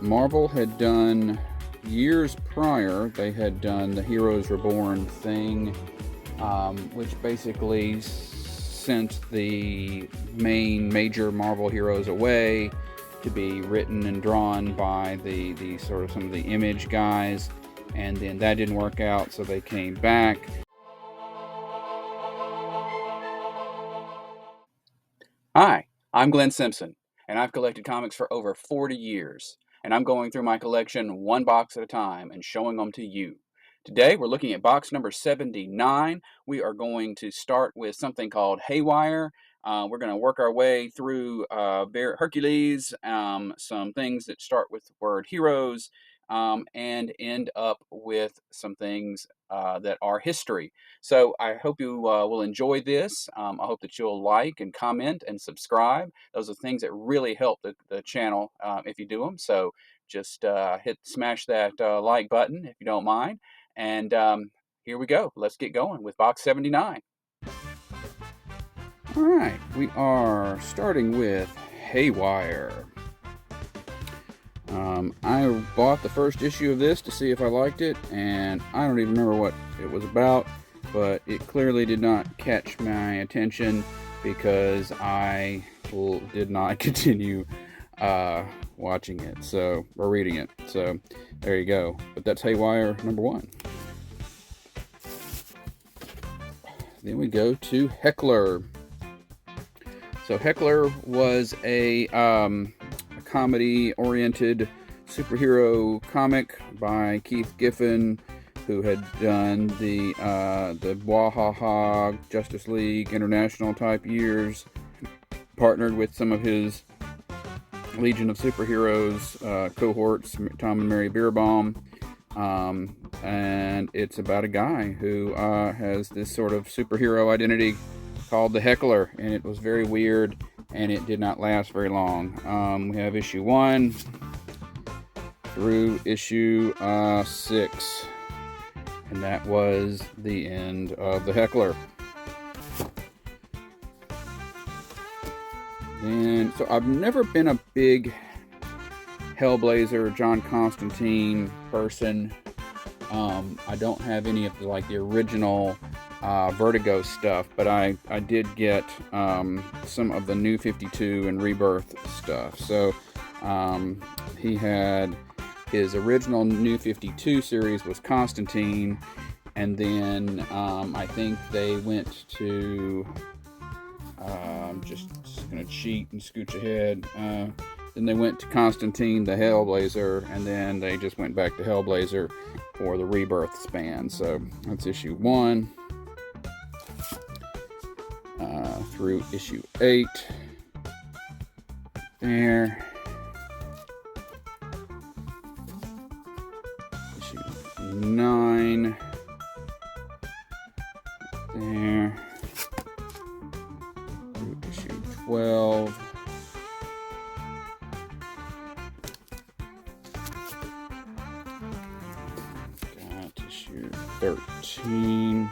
Marvel had done, years prior, they had done the Heroes Reborn thing, which basically sent the major Marvel heroes away to be written and drawn by the sort of some of the Image guys, and then that didn't work out, so they came back. Hi, I'm Glenn Simpson, and I've collected comics for over 40 years, and I'm going through my collection one box at a time and showing them to you. Today, we're looking at box number 79. We are going to start with something called Haywire. We're going to work our way through Hercules, some things that start with the word heroes, and end up with some things that are history. So I hope you will enjoy this. I hope that you'll like and comment and subscribe. Those are things that really help the channel if you do them. So just smash that like button if you don't mind. And here we go. Let's get going with box 79. All right, we are starting with Haywire. I bought the first issue of this to see if I liked it, and I don't even remember what it was about, but it clearly did not catch my attention because I did not continue watching it, or reading it. So there you go. But that's Haywire number 1. Then we go to Heckler. So Heckler was a comedy-oriented superhero comic by Keith Giffen, who had done the Wahaha Justice League International type years, partnered with some of his Legion of Superheroes cohorts, Tom and Mary Bierbaum, and it's about a guy who has this sort of superhero identity called the Heckler, and it was very weird, and it did not last very long. We have issue 1 through issue 6, and that was the end of the Heckler. And so I've never been a big Hellblazer, John Constantine person. I don't have any of the original Vertigo stuff, but I did get some of the New 52 and Rebirth stuff. So he had his original New 52 series was Constantine, and then I think they went to just gonna cheat and scooch ahead. Then they went to Constantine the Hellblazer, and then they just went back to Hellblazer for the Rebirth span. So that's issue 1 through issue 8. There. Issue 9. There. Through issue 12. Got issue 13.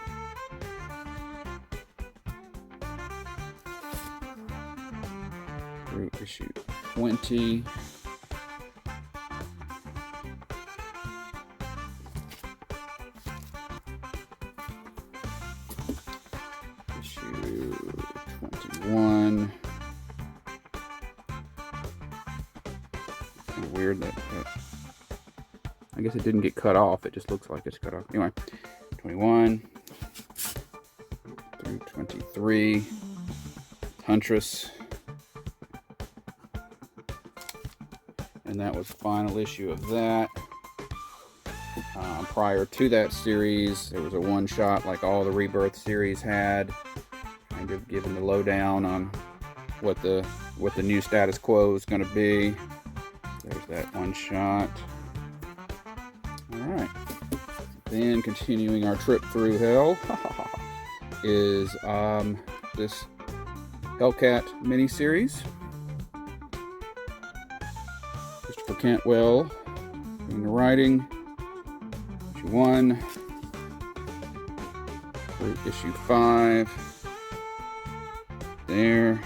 Through issue 20. Issue 21. Kind of weird that I guess it didn't get cut off. It just looks like it's cut off. Anyway, 21 through 23. Huntress. And that was the final issue of that. Prior to that series, there was a one-shot like all the Rebirth series had, kind of giving the lowdown on what the new status quo is going to be. There's that one shot. All right. Then continuing our trip through hell is this Hellcat miniseries. Christopher Cantwell doing the writing. Issue 1 through issue 5. There.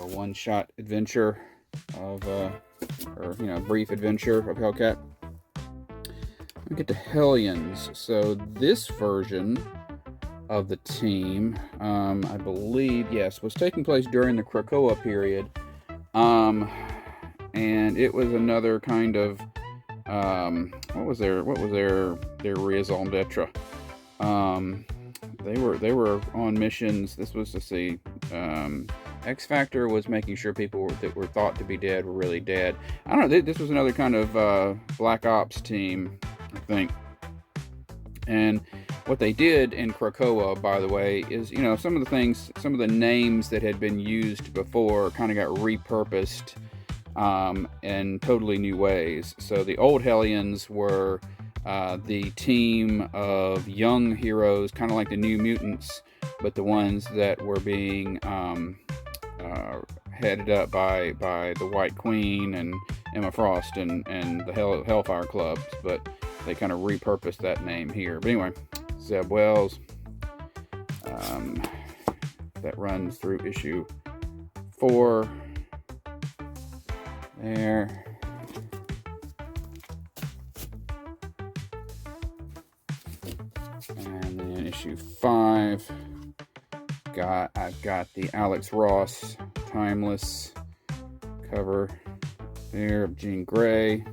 a one-shot adventure of, brief adventure of Hellcat. We get to Hellions. So this version of the team, I believe, yes, was taking place during the Krakoa period. And it was another kind of, what was their raison d'etre? They were on missions. This was to see, X Factor was making sure people that were thought to be dead were really dead. I don't know, this was another kind of Black Ops team, I think. And what they did in Krakoa, by the way, is, some of the names that had been used before kind of got repurposed in totally new ways. So the old Hellions were the team of young heroes, kind of like the New Mutants, but the ones that were being headed up by the White Queen and Emma Frost and the Hellfire Clubs, but they kind of repurposed that name here. But anyway, Zeb Wells, that runs through issue 4 there. And then issue 5, I've got the Alex Ross Timeless cover there of Jean Grey.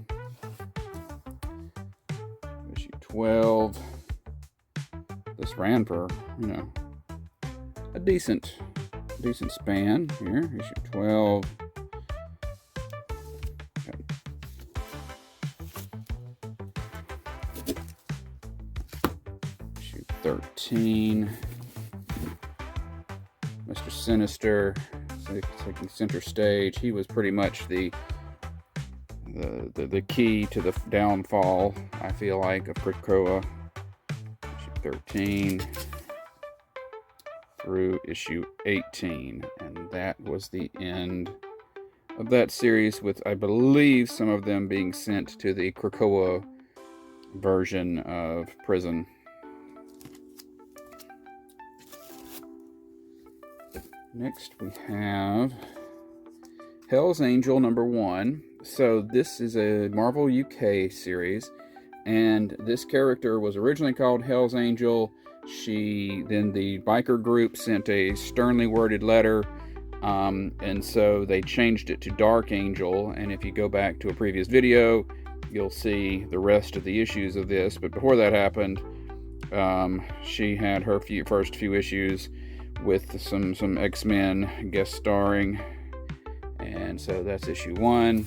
Issue 12. This ran for, a decent span here. Issue 12. Issue 13. Mr. Sinister taking center stage. He was pretty much the key to the downfall, I feel like, of Krakoa. Issue 13 through issue 18, and that was the end of that series, with, I believe, some of them being sent to the Krakoa version of prison. Next we have Hell's Angel #1. So this is a Marvel UK series, and this character was originally called Hell's Angel. Then the biker group sent a sternly worded letter, and so they changed it to Dark Angel. And if you go back to a previous video, you'll see the rest of the issues of this. But before that happened, she had her first few issues with some X-Men guest starring, and so that's issue 1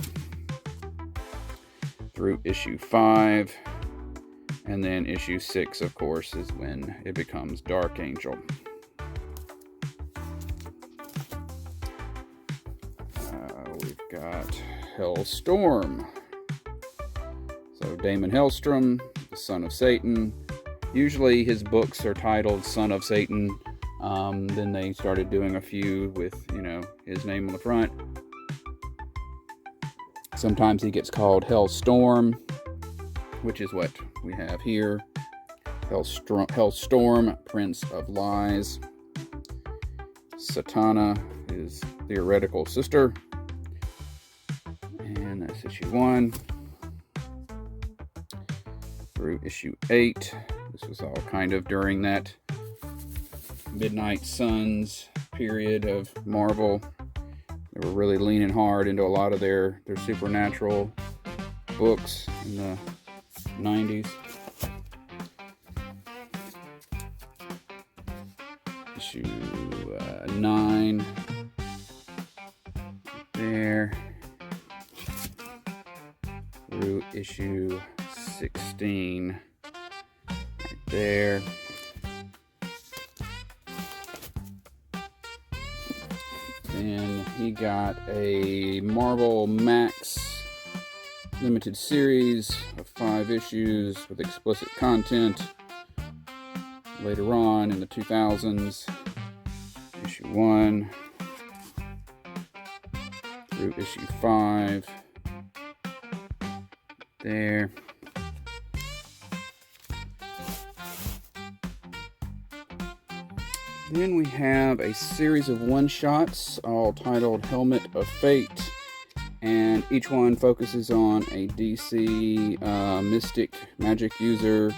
through issue 5, and then issue 6, of course, is when it becomes Dark Angel. We've got Hellstorm. So Damon Hellstrom, the son of Satan. Usually his books are titled Son of Satan. Then they started doing a few with, his name on the front. Sometimes he gets called Hellstorm, which is what we have here. Hellstorm, Prince of Lies. Satana, his theoretical sister. And that's issue 1 through issue 8. This was all kind of during that Midnight Suns period of Marvel. They were really leaning hard into a lot of their supernatural books in the 90s. Issue 9 there through issue 16 right there. And he got a Marvel Max limited series of 5 issues with explicit content later on in the 2000s. Issue 1 through issue 5 there. Then we have a series of one-shots, all titled Helmet of Fate. And each one focuses on a DC mystic magic user.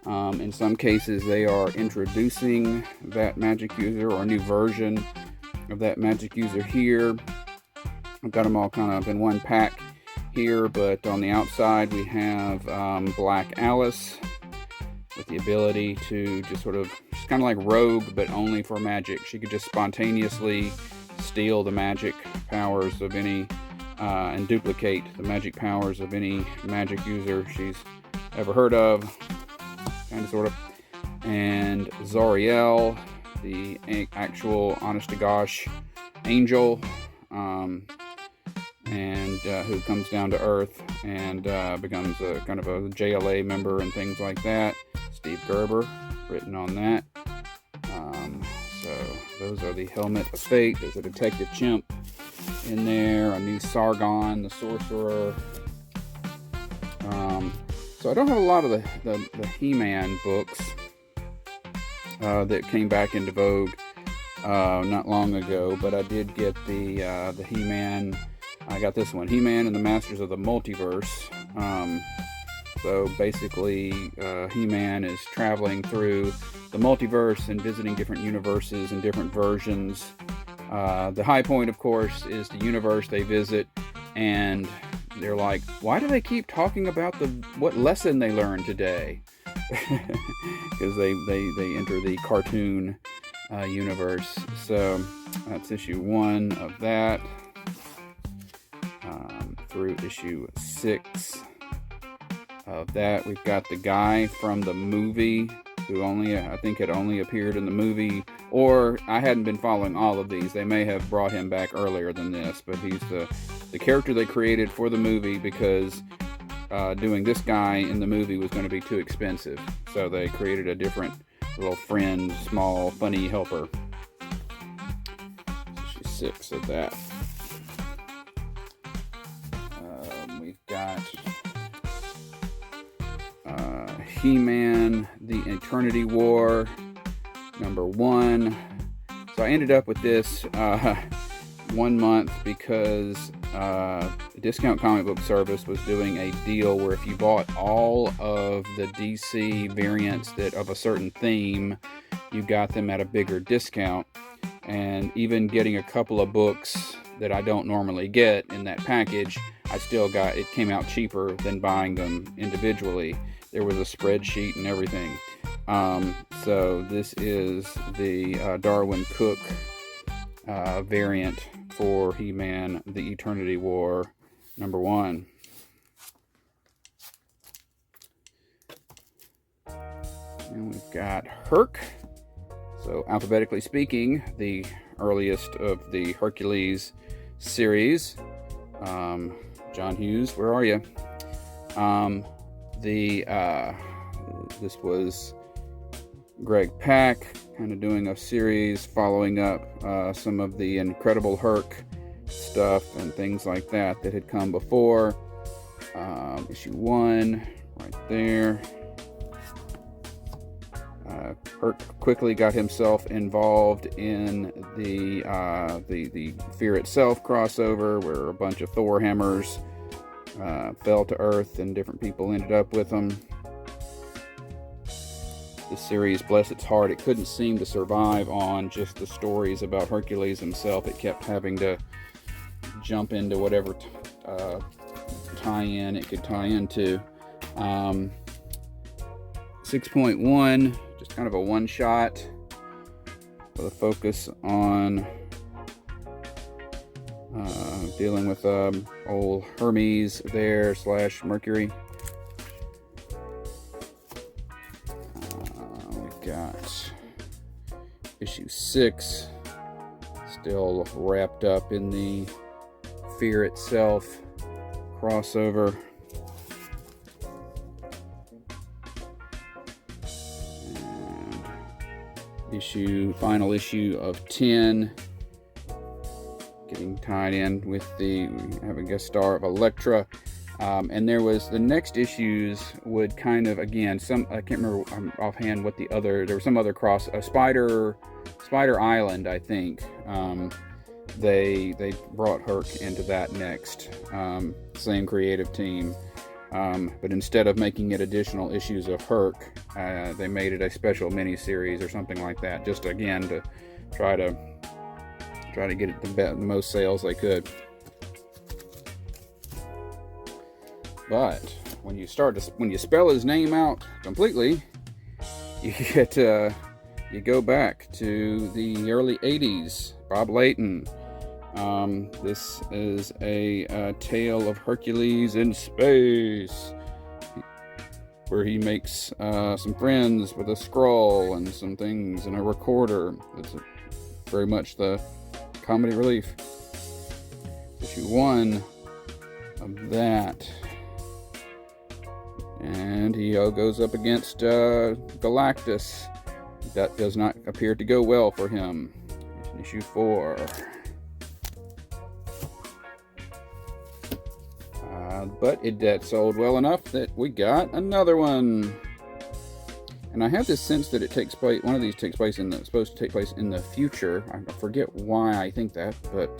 In some cases, they are introducing that magic user or a new version of that magic user here. I've got them all kind of in one pack here, but on the outside we have Black Alice with the ability to just sort of, she's kind of like Rogue, but only for magic. She could just spontaneously steal the magic powers of any, and duplicate the magic powers of any magic user she's ever heard of, kind of, sort of. And Zariel, the actual honest-to-gosh angel, and who comes down to Earth and becomes a kind of a JLA member and things like that. Steve Gerber, written on that. So those are the Helmet of Fate. There's a Detective Chimp in there, a new Sargon, the Sorcerer. So I don't have a lot of the He-Man books that came back into vogue not long ago, but I did get the He-Man. I got this one, He-Man and the Masters of the Multiverse. So basically, He-Man is traveling through the multiverse and visiting different universes and different versions. The high point, of course, is the universe they visit, and they're like, why do they keep talking about what lesson they learned today? Because they enter the cartoon universe. So that's issue 1 of that, through issue 6 of that. We've got the guy from the movie who I think had only appeared in the movie, or I hadn't been following all of these. They may have brought him back earlier than this, but he's the character they created for the movie because doing this guy in the movie was going to be too expensive. So they created a different little friend, small, funny helper. Issue 6 of that. We've got He-Man, the Eternity War, number 1. So I ended up with this 1 month because Discount Comic Book Service was doing a deal where if you bought all of the DC variants that of a certain theme, you got them at a bigger discount. And even getting a couple of books that I don't normally get in that package, I still got, it came out cheaper than buying them individually. There was a spreadsheet and everything. So this is the Darwin Cook variant for He-Man, the Eternity War, number 1. And we've got Herc. So alphabetically speaking, the earliest of the Hercules series. John Hughes, where are you? This was Greg Pak kind of doing a series following up some of the Incredible Herc stuff and things like that that had come before. Issue 1 right there. Herc quickly got himself involved in the Fear Itself crossover, where a bunch of Thor hammers fell to Earth and different people ended up with them. The series, bless its heart, it couldn't seem to survive on just the stories about Hercules himself. It kept having to jump into whatever tie-in it could tie into. 6.1, just kind of a one-shot with a focus on dealing with old Hermes there / Mercury. We've got issue 6, still wrapped up in the Fear Itself crossover. Final issue of 10, getting tied in with we have a guest star of Elektra, and there was the next issues would kind of, again, I can't remember offhand what there was some other Spider Island, I think. They brought Herc into that next. Same creative team. But instead of making it additional issues of Herc, they made it a special miniseries or something like that, just again to try to get it the most sales they could. But when you spell his name out completely, you get you go back to the early '80s. Bob Layton. This is a tale of Hercules in space, where he makes some friends with a scroll and some things and a recorder. It's very much the comedy relief. Issue 1 of that. And he goes up against Galactus. That does not appear to go well for him. Issue 4. But that sold well enough that we got another one. And I have this sense that it takes place. One of these takes place supposed to take place in the future. I forget why I think that, but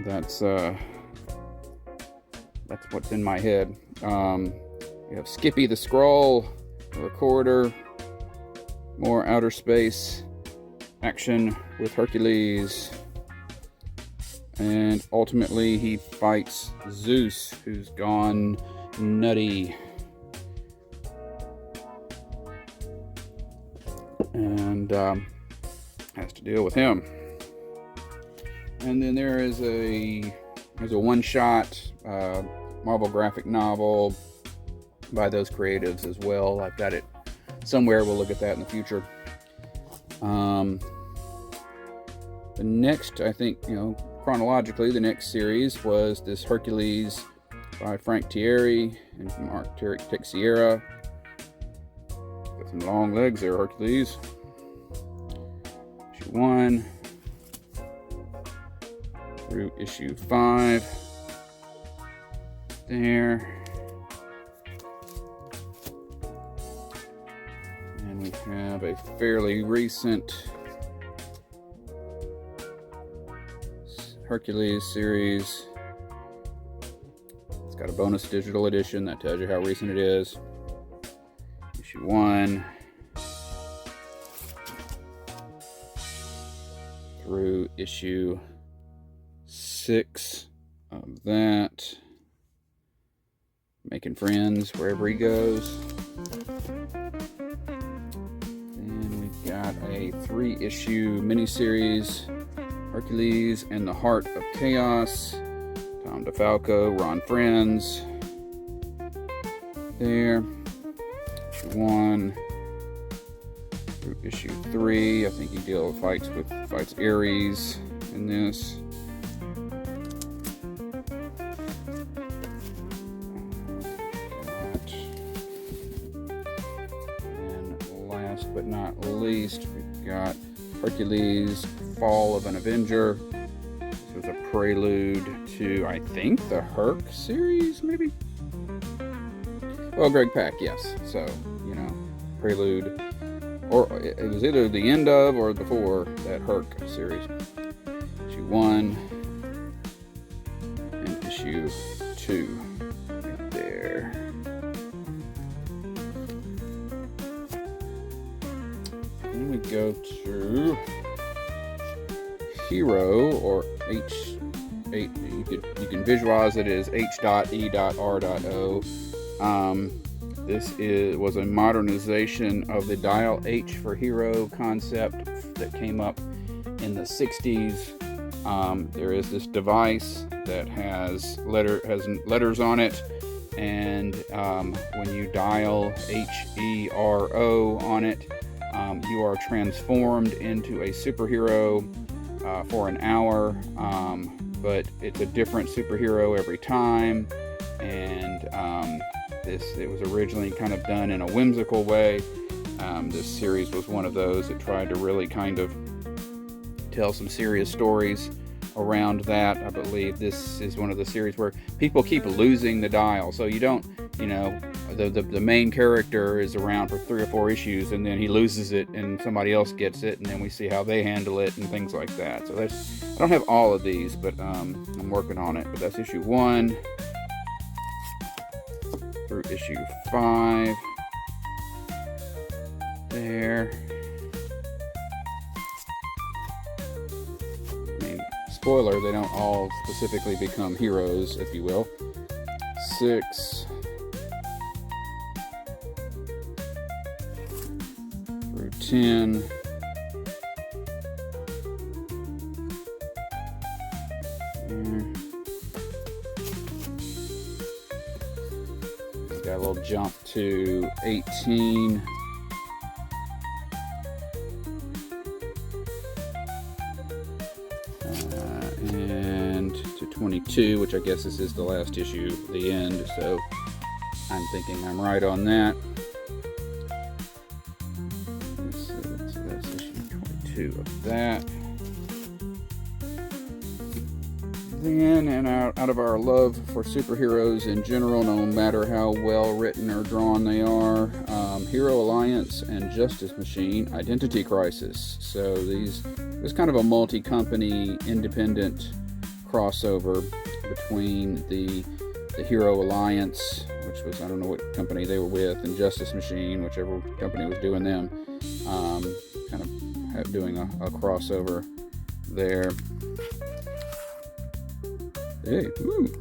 that's what's in my head. We have Skippy the Scroll, the Recorder, more outer space action with Hercules, and ultimately he fights Zeus, who's gone nutty, and has to deal with him. And then there's a one-shot Marvel graphic novel by those creatives as well. I've got it somewhere. We'll look at that in the future. The next, I think, chronologically, the next series was this Hercules by Frank Thierry and Mark Texiera. Got some long legs there, Hercules. Issue 1 through issue 5. There. And we have a fairly recent Hercules series. It's got a bonus digital edition that tells you how recent it is. Issue 1 through issue 6 of that. Making friends wherever he goes. And we've got a 3-issue miniseries, Hercules and the Heart of Chaos. Tom DeFalco, Ron Friends. There. Issue 1 through issue 3. I think he fights Ares in this. And last but not least, we've got Hercules, Fall of an Avenger. This was a prelude to, I think, the Herc series, maybe? Well, Greg Pak, yes. So, prelude. Or it was either the end of or before that Herc series. Issue 1 and issue 2. Right there. Then we go to Hero, or H8. You can visualize it as H.E.R.O. This was a modernization of the Dial H for Hero concept that came up in the 60s. There is this device that has letters on it, and when you dial H.E.R.O. on it, you are transformed into a superhero for an hour, but it's a different superhero every time, and it was originally kind of done in a whimsical way. This series was one of those that tried to really kind of tell some serious stories around that. I believe this is one of the series where people keep losing the dial, so you don't, the main character is around for 3 or 4 issues, and then he loses it and somebody else gets it, and then we see how they handle it and things like that. So that's, I don't have all of these, but I'm working on it. But that's issue 1 through issue 5 there. I mean, spoiler, they don't all specifically become heroes, if you will. 6 through 10. Got a little jump to 18. And to 22, which I guess this is the last issue, the end, so I'm thinking I'm right on that. So that's issue 22 of that. Then, and out of our love for superheroes in general, no matter how well written or drawn they are, Hero Alliance and Justice Machine Identity Crisis. So this is kind of a multi-company independent crossover between the Hero Alliance, which was, I don't know what company they were with, and Justice Machine, whichever company was doing them, kind of doing a crossover there. Hey, ooh.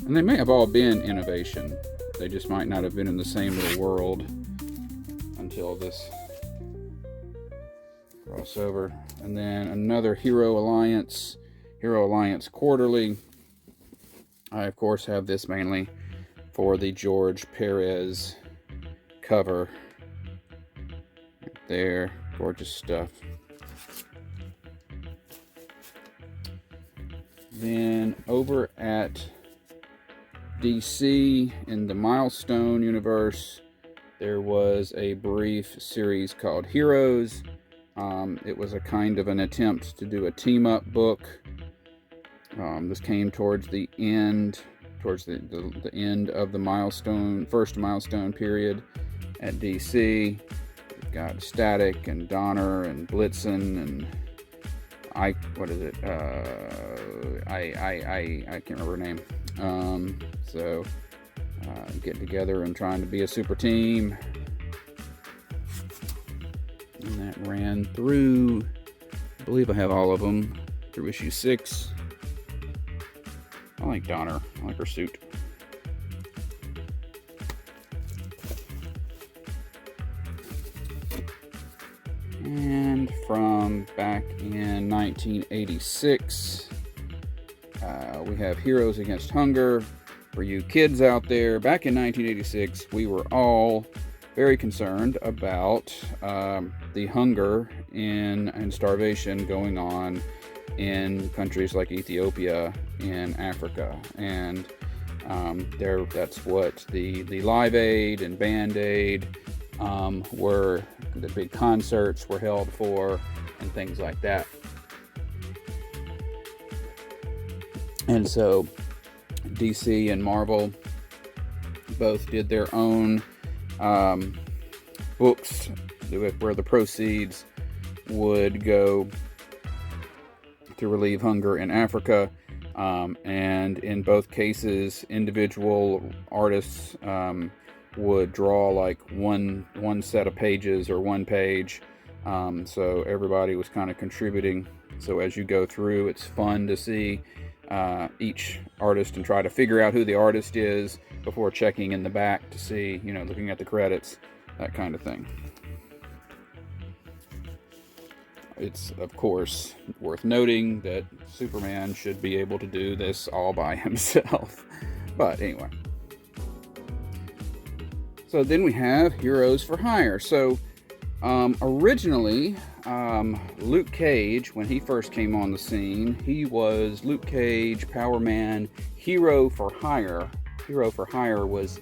And they may have all been innovation. They just might not have been in the same little world until this crossover. And then another Hero Alliance Quarterly. I, of course, have this mainly for the George Perez cover. Right there. Gorgeous stuff. Then over at DC in the Milestone universe, there was a brief series called Heroes. It was a kind of an attempt to do a team-up book. This came towards the end of the first Milestone period at DC. We've got Static and Donner and Blitzen and I can't remember her name. So getting together and trying to be a super team. And that ran through, I believe I have all of them, through issue 6. I like Donner. I like her suit. And from back in 1986, we have Heroes Against Hunger. For you kids out there, back in 1986, we were all very concerned about the hunger and starvation going on in countries like Ethiopia and Africa. And that's what the Live Aid and Band Aid were, the big concerts were held for, and things like that. And so DC and Marvel both did their own books where the proceeds would go to relieve hunger in Africa. And in both cases, individual artists would draw like one set of pages or one page. So everybody was kind of contributing. So as you go through, it's fun to see each artist and try to figure out who the artist is before checking in the back to see, looking at the credits, that kind of thing. It's, of course, worth noting that Superman should be able to do this all by himself. But anyway. So then we have Heroes for Hire. So originally, Luke Cage, when he first came on the scene, he was Luke Cage, Power Man, Hero for Hire. Hero for Hire was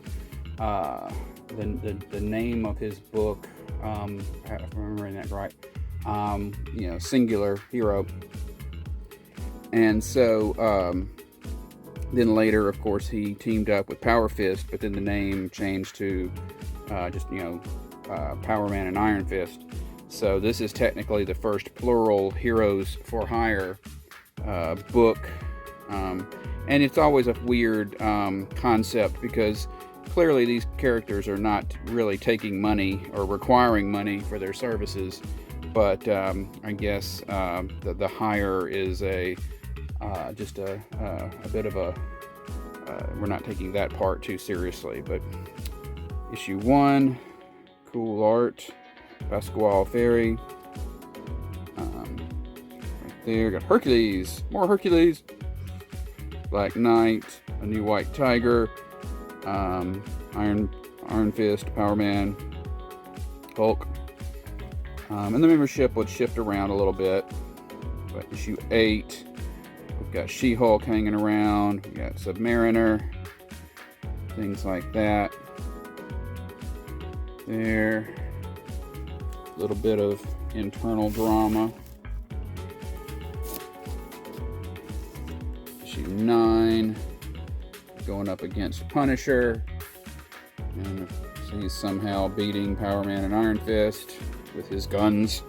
the name of his book, if I'm remembering that right. Singular hero. And so Then later, of course, he teamed up with Power Fist, but then the name changed to just, Power Man and Iron Fist. So this is technically the first plural Heroes for Hire book. And it's always a weird concept, because clearly these characters are not really taking money or requiring money for their services. But I guess the hire is just a bit of a, we're not taking that part too seriously. But issue 1, cool art, Vasquez Ferry. Right there, got Hercules, more Hercules, Black Knight, a new White Tiger, Iron Fist, Power Man, Hulk. And the membership would shift around a little bit. But issue 8, we've got She-Hulk hanging around, we got Submariner, things like that. There, a little bit of internal drama. Issue 9, going up against Punisher, and he's somehow beating Power Man and Iron Fist with his guns,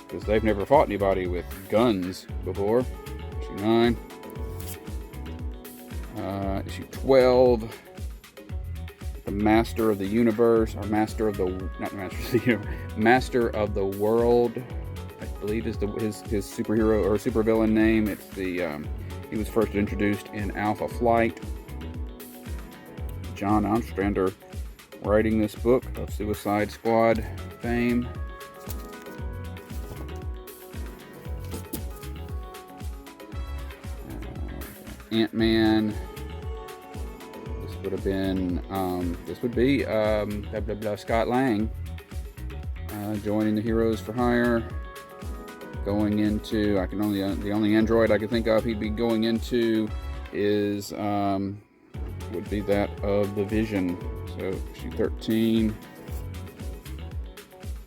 because they've never fought anybody with guns before. Issue 9. Issue 12, the Master of the Universe, or Master of the, not Master of the Universe, Master of the World, I believe is his superhero or supervillain name. It's the he was first introduced in Alpha Flight. John Ostrander writing this book of Suicide Squad fame. Ant-Man. This would have been, Scott Lang joining the Heroes for Hire, going into, the only android I can think of he'd be going into is, would be that of the Vision. So issue 13,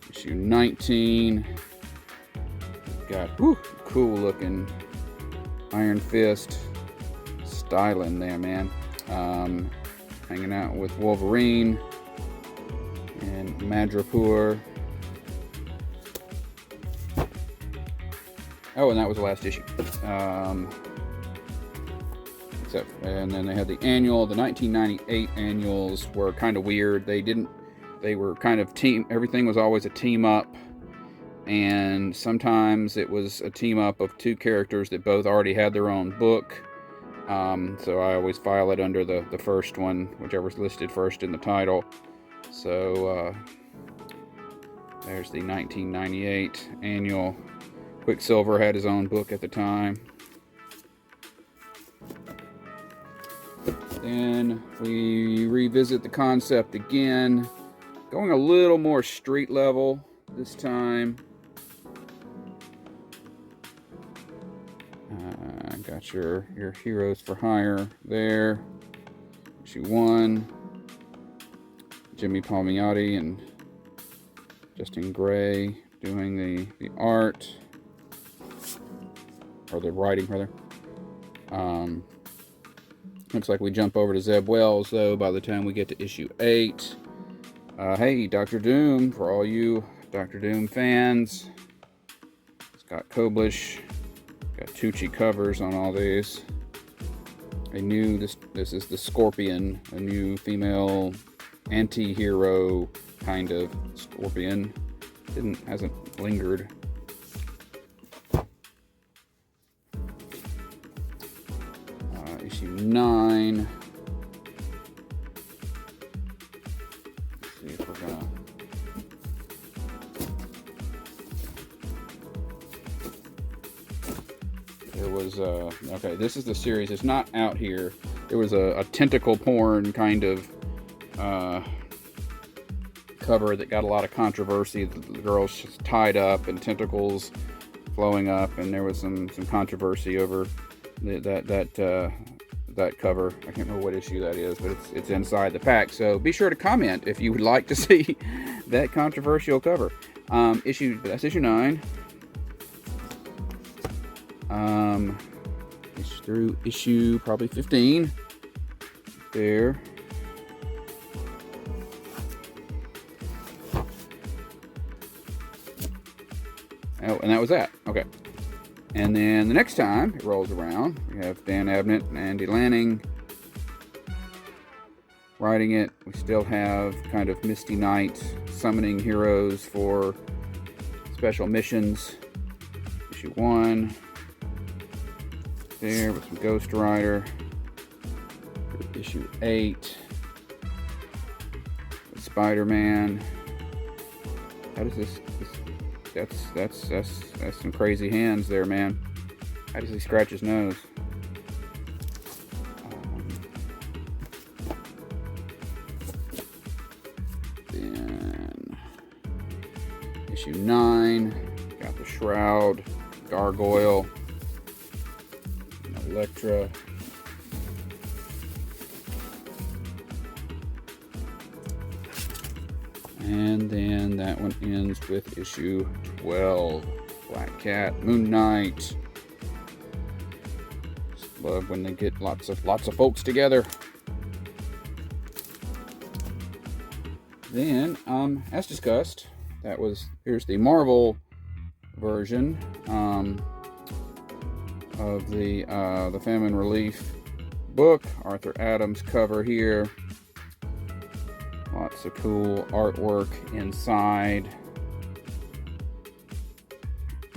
issue 19, we've got cool looking Iron Fist styling there, man. Hanging out with Wolverine and Madripoor. Oh, and that was the last issue. And then they had the annual. The 1998 annuals were kind of weird. They were kind of everything was always a team up. And sometimes it was a team up of two characters that both already had their own book. So I always file it under the first one, whichever's listed first in the title. So there's the 1998 annual. Quicksilver had his own book at the time. Then we revisit the concept again, going a little more street level this time. Got your Heroes for Hire there. Issue 1. Jimmy Palmiotti and Justin Gray doing the art, or the writing rather. Looks like we jump over to Zeb Wells though by the time we get to issue 8. Hey, Dr. Doom, for all you Dr. Doom fans. Scott Koblish. Got Tucci covers on all these. This is the Scorpion, a new female anti-hero kind of Scorpion. Hasn't lingered. Issue 9. Let's see if we're gonna. There was okay. This is the series. It's not out here. There was a tentacle porn kind of cover that got a lot of controversy. The girl's just tied up and tentacles flowing up, and there was some controversy over that cover. I can't remember what issue that is, but it's inside the pack. So be sure to comment if you would like to see that controversial cover. That's issue 9. through issue probably 15. There. Oh, and that was that. Okay. And then the next time it rolls around, we have Dan Abnett and Andy Lanning writing it. We still have kind of Misty Knight summoning heroes for special missions. Issue 1. There with some Ghost Rider. Issue 8. With Spider-Man. How does this that's some crazy hands there, man. How does he scratch his nose? Then issue 9, got the Shroud, Gargoyle, Elektra. And then that one ends with issue 12. Black Cat, Moon Knight. Just love when they get lots of folks together. Then, as discussed, here's the Marvel version of the Famine Relief book. Arthur Adams cover here. Lots of cool artwork inside.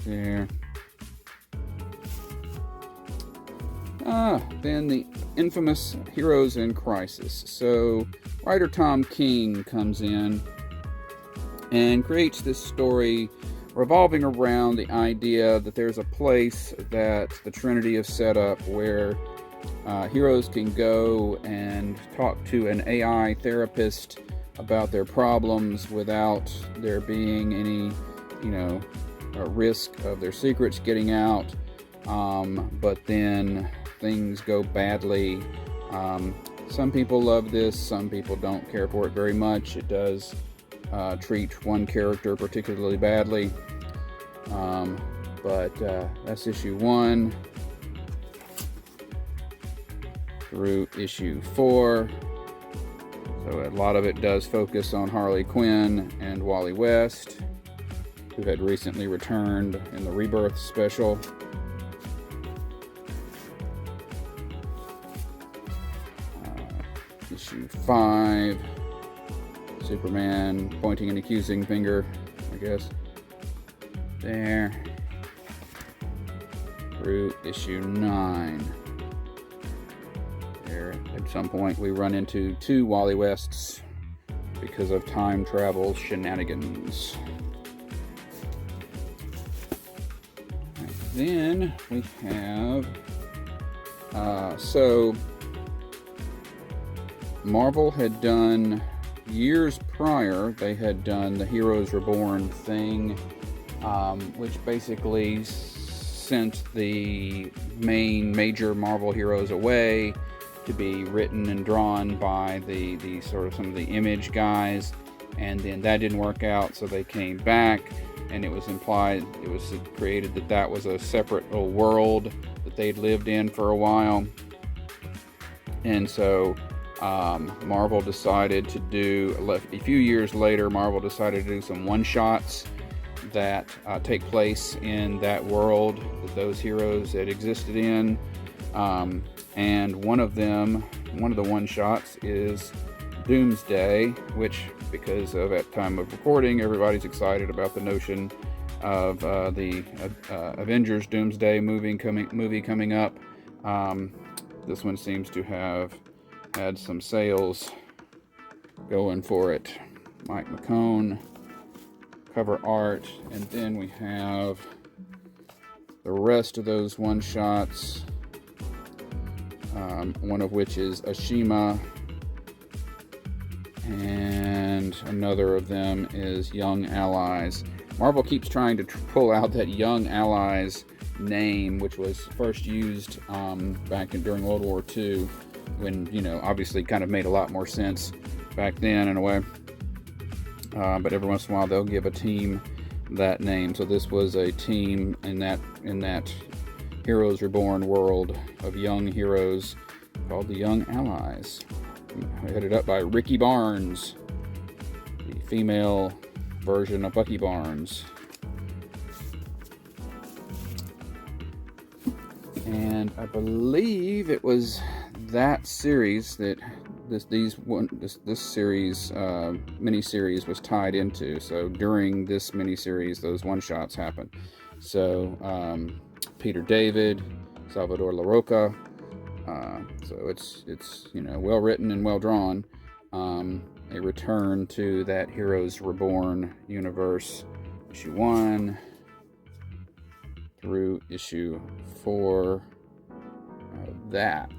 There. Then the infamous Heroes in Crisis. So, writer Tom King comes in and creates this story revolving around the idea that there's a place that the Trinity have set up where heroes can go and talk to an AI therapist about their problems without there being any, risk of their secrets getting out. But then things go badly. Some people love this, some people don't care for it very much. It does treat one character particularly badly. But that's issue 1 through issue 4. So a lot of it does focus on Harley Quinn and Wally West, who had recently returned in the Rebirth special. Issue 5, Superman pointing an accusing finger, I guess. There. Through issue 9. There, at some point we run into 2 Wally Wests because of time travel shenanigans. And then we have so Marvel had done years prior, they had done the Heroes Reborn thing, which basically sent the major Marvel heroes away to be written and drawn by the sort of some of the Image guys, and then that didn't work out, so they came back, and it was created that was a separate little world that they'd lived in for a while. And so Marvel decided to do, a few years later, Marvel decided to do some one-shots that take place in that world that those heroes had existed in. And one of the one-shots is Doomsday, which, because of at time of recording, everybody's excited about the notion of the Avengers Doomsday movie coming up. This one seems to have had some sales going for it. Mike McCone, cover art, and then we have the rest of those one-shots, one of which is Ashima, and another of them is Young Allies. Marvel keeps trying to pull out that Young Allies name, which was first used back during World War II, when, obviously kind of made a lot more sense back then in a way. But every once in a while they'll give a team that name. So this was a team in that Heroes Reborn world of young heroes called the Young Allies, headed up by Ricky Barnes, the female version of Bucky Barnes. And I believe it was that series that this series miniseries was tied into. So during this miniseries, those one-shots happened. So Peter David, Salvador Larroca. So it's well written and well drawn. A return to that Heroes Reborn universe, issue 1 through issue 4 of that.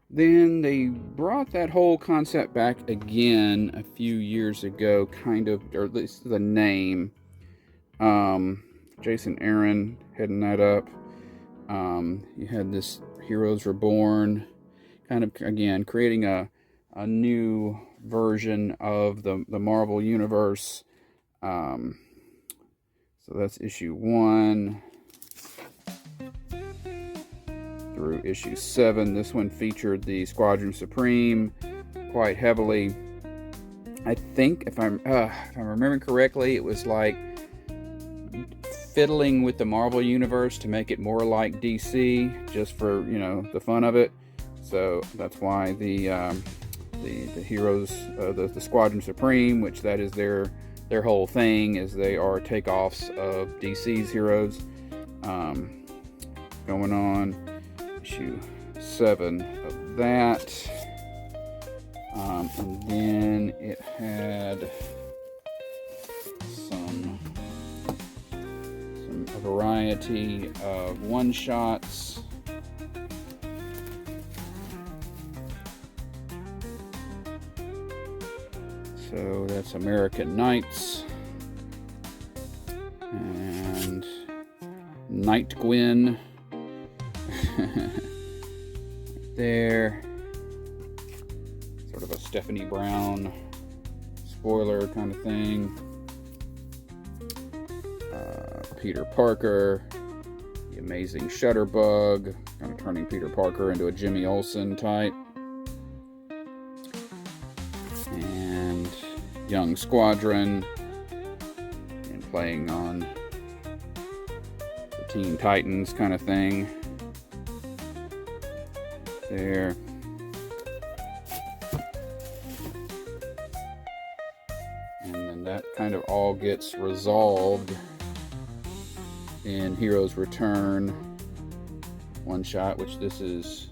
Then they brought that whole concept back again a few years ago, kind of, or at least the name. Jason Aaron heading that up. You had this Heroes Reborn, kind of, again, creating a new version of the Marvel Universe. So that's issue 1 through issue 7. This one featured the Squadron Supreme quite heavily. I think, if I'm remembering correctly, it was like fiddling with the Marvel Universe to make it more like DC, just for, the fun of it. So that's why the heroes, the Squadron Supreme, which that is their whole thing, is they are takeoffs of DC's heroes. Going on issue 7 of that. And then it had a variety of one-shots. So that's American Knights and Night Gwen. There, sort of a Stephanie Brown spoiler kind of thing. Peter Parker, the Amazing Shutterbug, kind of turning Peter Parker into a Jimmy Olsen type. And Young Squadron, and playing on the Teen Titans kind of thing. There. And then that kind of all gets resolved in Heroes Return one shot, which this is,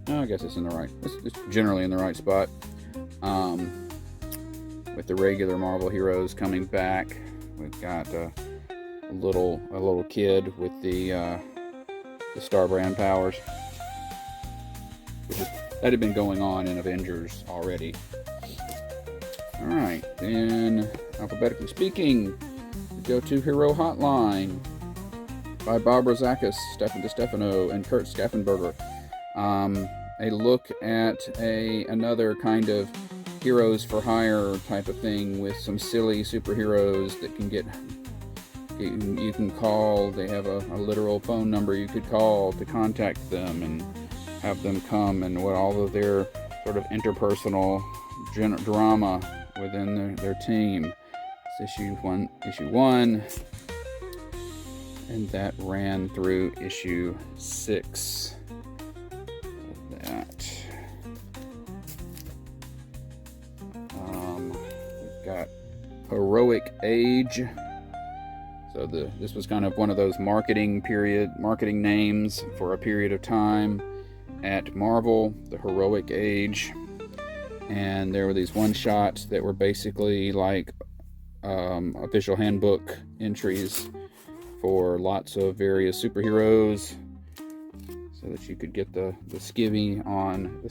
I guess it's in the right, it's generally in the right spot, with the regular Marvel heroes coming back. We've got a little kid with the Star Brand powers, that had been going on in Avengers already. Alright, then alphabetically speaking, we go to Hero Hotline by Bob Rozakis, Stefan DeStefano, and Kurt Skaffenberger. A look at another kind of heroes for hire type of thing, with some silly superheroes that you can call. They have a literal phone number you could call to contact them and have them come, and what all of their sort of interpersonal drama within their team. It's issue one, and that ran through issue 6 of that. We've got Heroic Age. So this was kind of one of those marketing names for a period of time at Marvel, the Heroic Age. And there were these one-shots that were basically like official handbook entries for lots of various superheroes, so that you could get the skinny on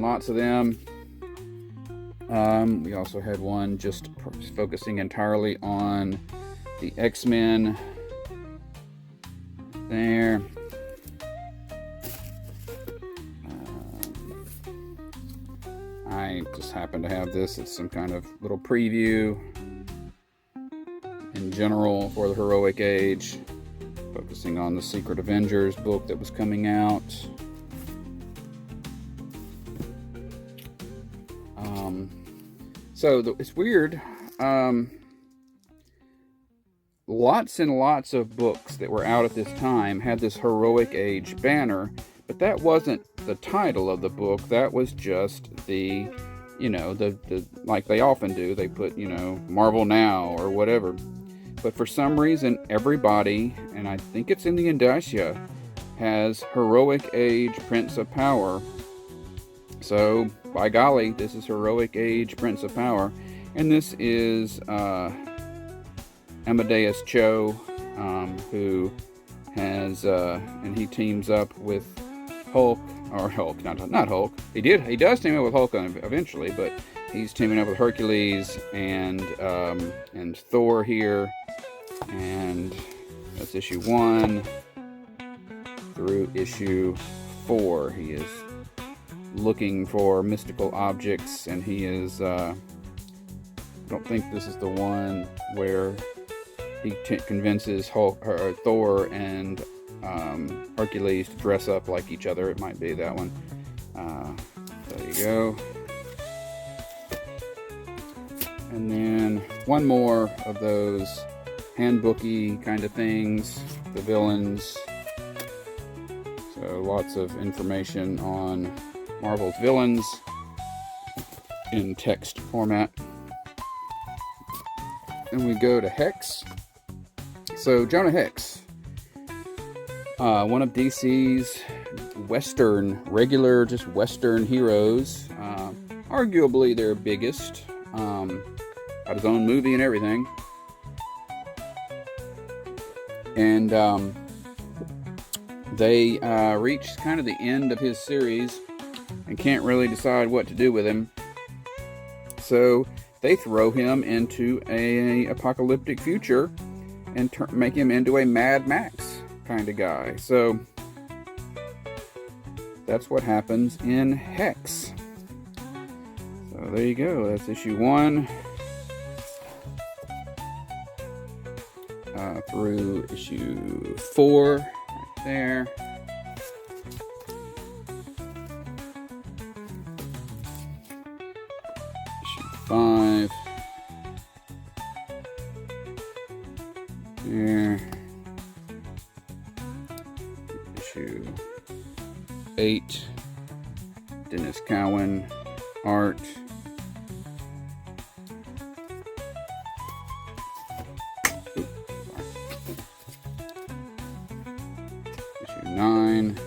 lots of them. We also had one just focusing entirely on the X-Men there. I just happen to have this. It's some kind of little preview in general for the Heroic Age, focusing on the Secret Avengers book that was coming out. It's weird. Lots and lots of books that were out at this time had this Heroic Age banner, but that wasn't the title of the book. That was just the, the like they often do. They put, Marvel Now or whatever. But for some reason, everybody, and I think it's in the indicia, has Heroic Age Prince of Power. So, by golly, this is Heroic Age Prince of Power. And this is Amadeus Cho, who has, and he teams up with Hulk, not Hulk. He does team up with Hulk eventually, but he's teaming up with Hercules and Thor here. And that's issue 1 through issue 4. He is looking for mystical objects, and he is, I don't think this is the one where he convinces Thor and Hercules to dress up like each other. It might be that one. There you go. And then one more of those handbooky kind of things, the villains. So lots of information on Marvel's villains in text format. And we go to Hex. So Jonah Hex, one of DC's regular Western heroes. Arguably their biggest. Got his own movie and everything. And they reach kind of the end of his series and can't really decide what to do with him. So they throw him into a apocalyptic future and make him into a Mad Max kind of guy. So that's what happens in Hex. So there you go. That's issue 1 through issue 4 right there. Issue 5 there. Issue 8, Dennis Cowan art. Issue 9.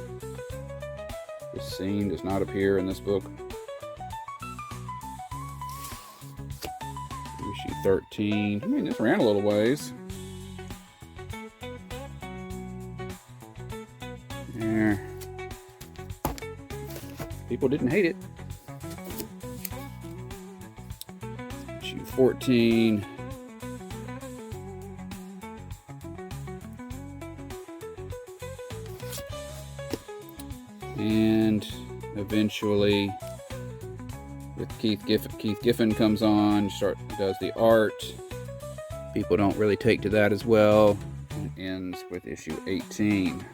This scene does not appear in this book. Issue 13. I mean, this ran a little ways. There. People didn't hate it. Issue 14. And eventually, with Keith Giffen comes on, does the art. People don't really take to that as well. And it ends with issue 18.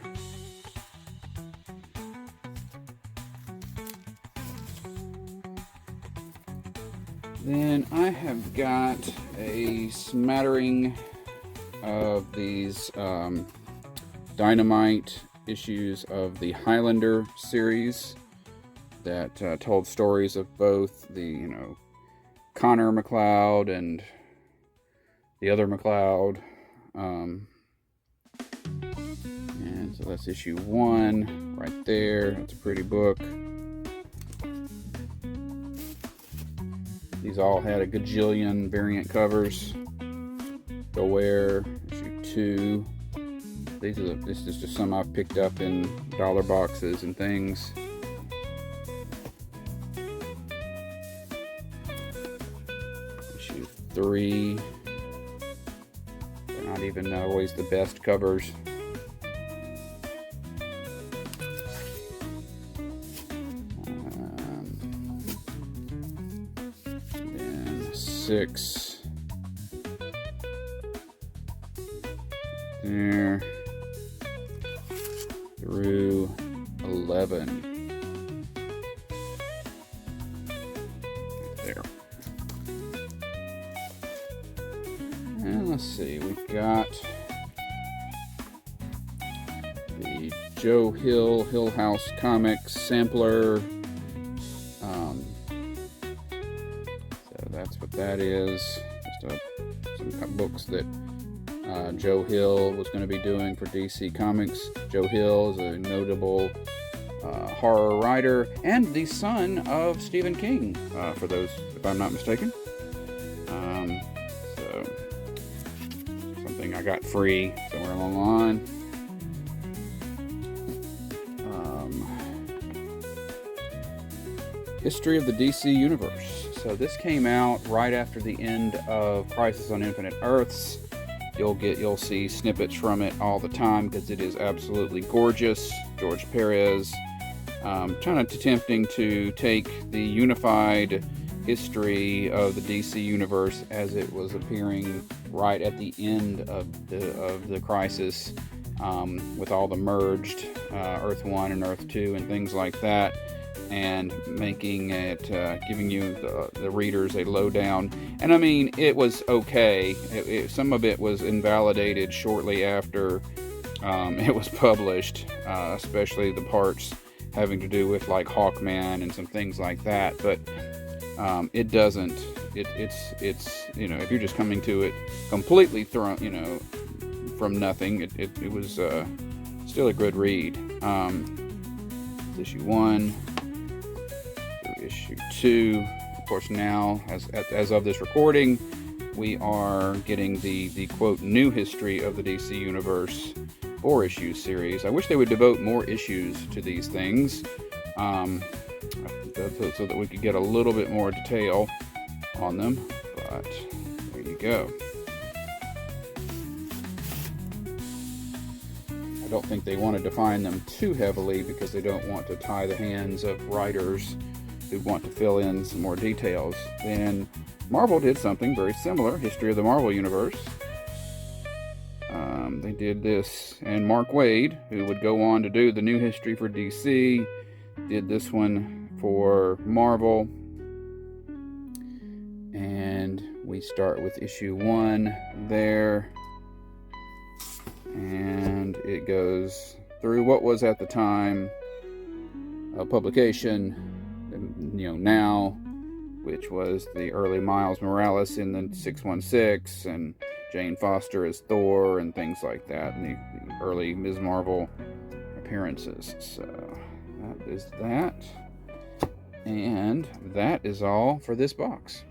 Then I have got a smattering of these Dynamite issues of the Highlander series that told stories of both the, Connor McLeod and the other McLeod. And so that's issue 1 right there. That's a pretty book. These all had a gajillion variant covers. Beware, issue 2. This is just some I've picked up in dollar boxes and things. Issue 3. They're not even always the best covers. Then 6. there through 11. There. And let's see, we've got the Joe Hill Hillhouse Comics sampler. So that's what that is. Just some books that Joe Hill was going to be doing for DC Comics. Joe Hill is a notable horror writer and the son of Stephen King, for those, if I'm not mistaken. So something I got free somewhere along the line. History of the DC Universe. So this came out right after the end of Crisis on Infinite Earths. You'll see snippets from it all the time because it is absolutely gorgeous. George Perez, kind of attempting to take the unified history of the DC Universe as it was appearing right at the end of the Crisis, with all the merged Earth 1 and Earth 2 and things like that, and making it, giving you the readers a lowdown. And I mean, it was okay. Some of it was invalidated shortly after it was published, especially the parts having to do with like Hawkman and some things like that. But it doesn't. It's you know, if you're just coming to it completely from nothing, it was still a good read. Issue 1. Issue 2, of course. Now, as of this recording, we are getting the quote new history of the DC Universe 4-issue series. I wish they would devote more issues to these things, so that we could get a little bit more detail on them. But there you go. I don't think they want to define them too heavily because they don't want to tie the hands of writers who want to fill in some more details. Then Marvel did something very similar, History of the Marvel Universe. They did this, and Mark Waid, who would go on to do the new history for DC, did this one for Marvel. And we start with issue 1 there, and it goes through what was at the time of publication, now, which was the early Miles Morales in the 616 and Jane Foster as Thor and things like that, and the early Ms. Marvel appearances. So that is that, and that is all for this box.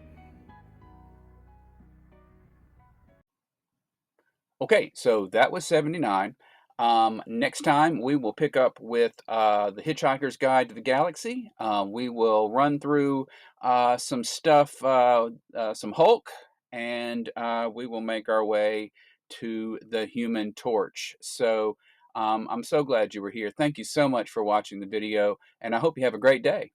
Okay, so that was 79. Next time we will pick up with The Hitchhiker's Guide to the Galaxy. We will run through some stuff, some Hulk, and we will make our way to the Human Torch. So I'm so glad you were here. Thank you so much for watching the video, and I hope you have a great day.